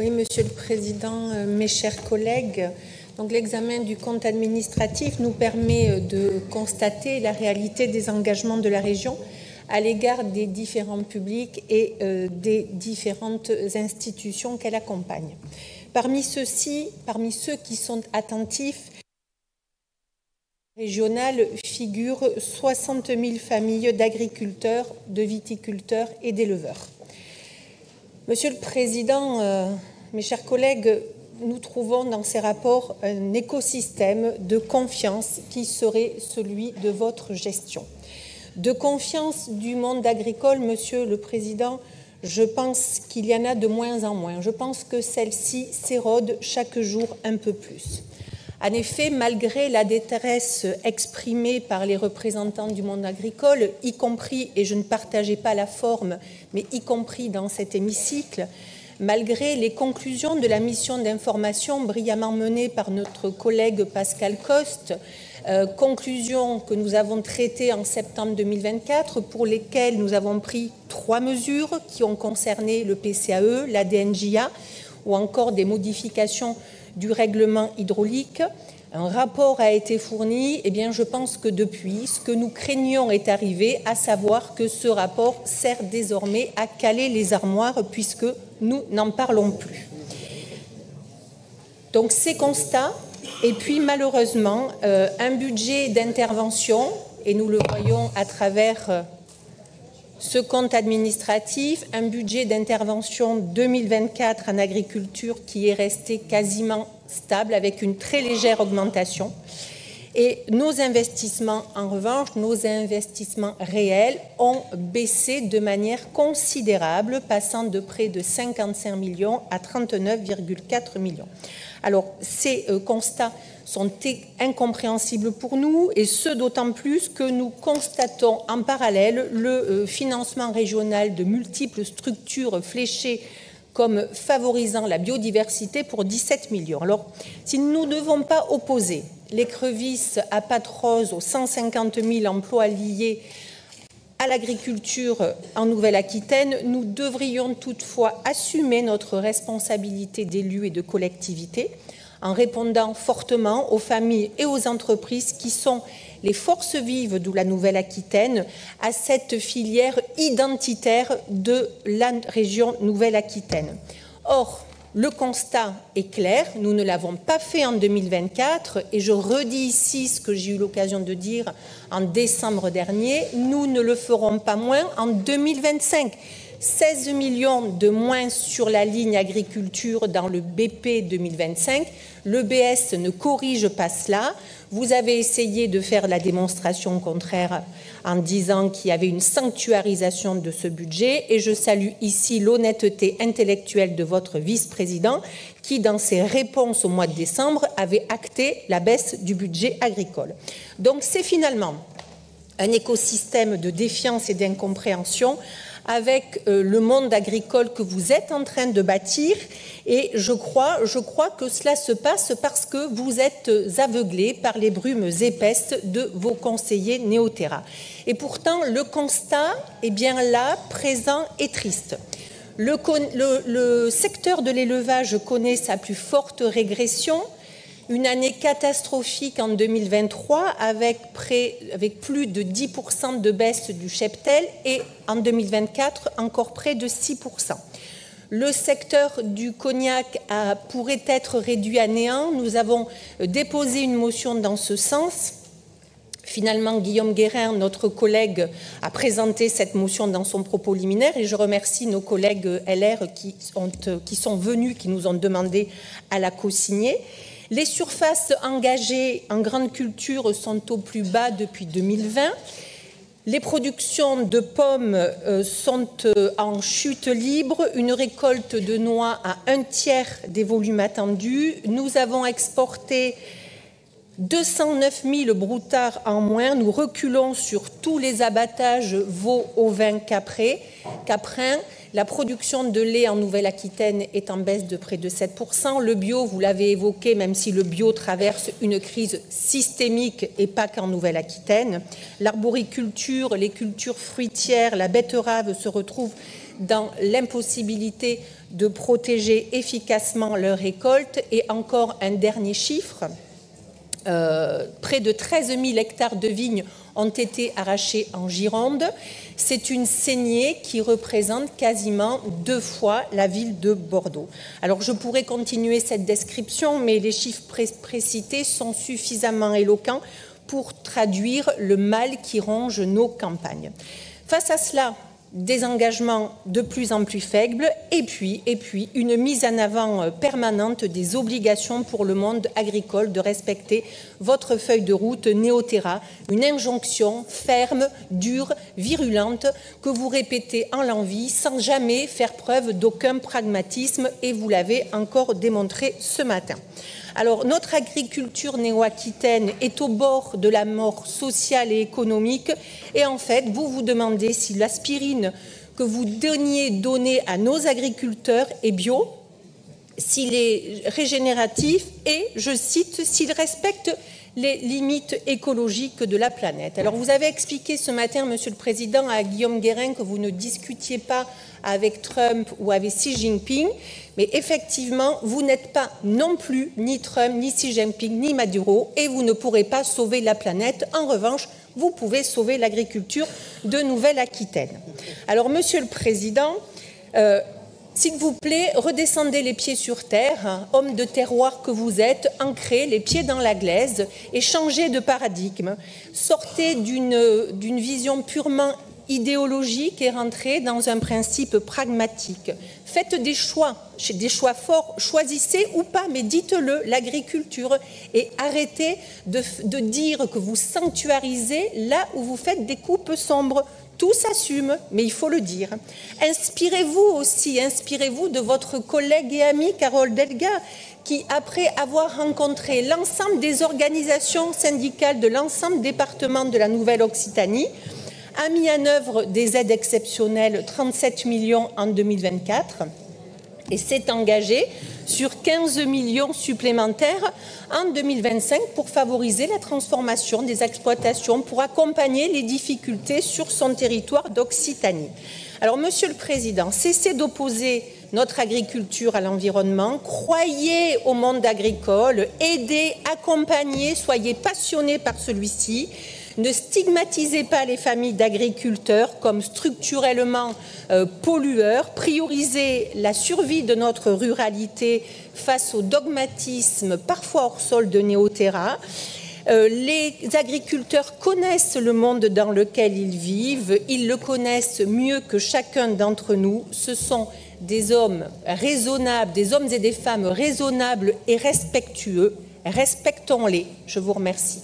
Oui, Monsieur le Président, mes chers collègues, donc l'examen du compte administratif nous permet de constater la réalité des engagements de la région à l'égard des différents publics et des différentes institutions qu'elle accompagne. Parmi ceux qui sont attentifs, régional figurent 60 000 familles d'agriculteurs, de viticulteurs et d'éleveurs. Monsieur le Président, mes chers collègues, nous trouvons dans ces rapports un écosystème de confiance qui serait celui de votre gestion. De confiance du monde agricole, Monsieur le Président, je pense qu'il y en a de moins en moins. Je pense que celle-ci s'érode chaque jour un peu plus. En effet, malgré la détresse exprimée par les représentants du monde agricole, y compris, et je ne partageais pas la forme, mais y compris dans cet hémicycle, malgré les conclusions de la mission d'information brillamment menée par notre collègue Pascal Coste, conclusions que nous avons traitées en septembre 2024, pour lesquelles nous avons pris 3 mesures qui ont concerné le PCAE, la DNJA, ou encore des modifications du règlement hydraulique. Un rapport a été fourni. Eh bien, je pense que depuis, ce que nous craignions est arrivé, à savoir que ce rapport sert désormais à caler les armoires puisque nous n'en parlons plus. Donc, ces constats, et puis malheureusement, un budget d'intervention, et nous le voyons à travers ce compte administratif, un budget d'intervention 2024 en agriculture qui est resté quasiment stable avec une très légère augmentation. Et nos investissements, en revanche, nos investissements réels ont baissé de manière considérable, passant de près de 55 millions à 39,4 millions. Alors, ces constats sont incompréhensibles pour nous, et ce d'autant plus que nous constatons en parallèle le financement régional de multiples structures fléchées comme favorisant la biodiversité pour 17 millions. Alors, si nous ne devons pas opposer l'écrevisse à pâte rose aux 150 000 emplois liés à l'agriculture en Nouvelle-Aquitaine, nous devrions toutefois assumer notre responsabilité d'élus et de collectivités en répondant fortement aux familles et aux entreprises qui sont les forces vives de la Nouvelle-Aquitaine à cette filière identitaire de la région Nouvelle-Aquitaine. Or, le constat est clair, nous ne l'avons pas fait en 2024 et je redis ici ce que j'ai eu l'occasion de dire en décembre dernier, nous ne le ferons pas moins en 2025. 16 millions de moins sur la ligne agriculture dans le BP 2025. Le BS ne corrige pas cela. Vous avez essayé de faire la démonstration contraire en disant qu'il y avait une sanctuarisation de ce budget et je salue ici l'honnêteté intellectuelle de votre vice-président qui, dans ses réponses au mois de décembre, avait acté la baisse du budget agricole. Donc c'est finalement un écosystème de défiance et d'incompréhension avec le monde agricole que vous êtes en train de bâtir et je crois que cela se passe parce que vous êtes aveuglés par les brumes épaisses de vos conseillers néo-terra. Et pourtant, le constat est bien là, présent et triste. Le secteur de l'élevage connaît sa plus forte régression, une année catastrophique en 2023 avec plus de 10% de baisse du cheptel et en 2024 encore près de 6%. Le secteur du cognac pourrait être réduit à néant. Nous avons déposé une motion dans ce sens. Finalement, Guillaume Guérin, notre collègue, a présenté cette motion dans son propos liminaire et je remercie nos collègues LR qui sont venus, qui nous ont demandé à la co-signer. Les surfaces engagées en grande culture sont au plus bas depuis 2020. Les productions de pommes sont en chute libre, une récolte de noix à 1/3 des volumes attendus. Nous avons exporté 209 000 broutards en moins. Nous reculons sur tous les abattages veaux, ovins, caprins. La production de lait en Nouvelle-Aquitaine est en baisse de près de 7%. Le bio, vous l'avez évoqué, même si le bio traverse une crise systémique et pas qu'en Nouvelle-Aquitaine. L'arboriculture, les cultures fruitières, la betterave se retrouvent dans l'impossibilité de protéger efficacement leur récolte. Et encore un dernier chiffre, près de 13 000 hectares de vignes ont été arrachés en Gironde. C'est une saignée qui représente quasiment 2 fois la ville de Bordeaux. Alors je pourrais continuer cette description, mais les chiffres précités sont suffisamment éloquents pour traduire le mal qui ronge nos campagnes. Face à cela, des engagements de plus en plus faibles et puis une mise en avant permanente des obligations pour le monde agricole de respecter votre feuille de route Néoterra, une injonction ferme, dure, virulente que vous répétez en l'envie sans jamais faire preuve d'aucun pragmatisme et vous l'avez encore démontré ce matin. Alors, notre agriculture néo-aquitaine est au bord de la mort sociale et économique et en fait, vous vous demandez si l'aspirine que vous donner à nos agriculteurs est bio, s'il est régénératif et, je cite, s'il respecte les limites écologiques de la planète. Alors, vous avez expliqué ce matin, Monsieur le Président, à Guillaume Guérin que vous ne discutiez pas avec Trump ou avec Xi Jinping, mais effectivement, vous n'êtes pas non plus ni Trump, ni Xi Jinping, ni Maduro, et vous ne pourrez pas sauver la planète. En revanche, vous pouvez sauver l'agriculture de Nouvelle-Aquitaine. Alors, Monsieur le Président, s'il vous plaît, redescendez les pieds sur terre, homme de terroir que vous êtes, ancrez les pieds dans la glaise et changez de paradigme. Sortez d'une vision purement idéologique et rentrez dans un principe pragmatique. Faites des choix forts, choisissez ou pas, mais dites-le, l'agriculture, et arrêtez de dire que vous sanctuarisez là où vous faites des coupes sombres. Tout s'assume, mais il faut le dire. Inspirez-vous de votre collègue et ami Carole Delga, qui, après avoir rencontré l'ensemble des organisations syndicales de l'ensemble des départements de la Nouvelle-Occitanie, a mis en œuvre des aides exceptionnelles, 37 millions en 2024, et s'est engagé sur 15 millions supplémentaires en 2025 pour favoriser la transformation des exploitations, pour accompagner les difficultés sur son territoire d'Occitanie. Alors, Monsieur le Président, cessez d'opposer notre agriculture à l'environnement, croyez au monde agricole, aidez, accompagnez, soyez passionnés par celui-ci. Ne stigmatisez pas les familles d'agriculteurs comme structurellement pollueurs. Priorisez la survie de notre ruralité face au dogmatisme parfois hors sol de Néoterra. Les agriculteurs connaissent le monde dans lequel ils vivent. Ils le connaissent mieux que chacun d'entre nous. Ce sont des hommes raisonnables, des hommes et des femmes raisonnables et respectueux. Respectons-les. Je vous remercie.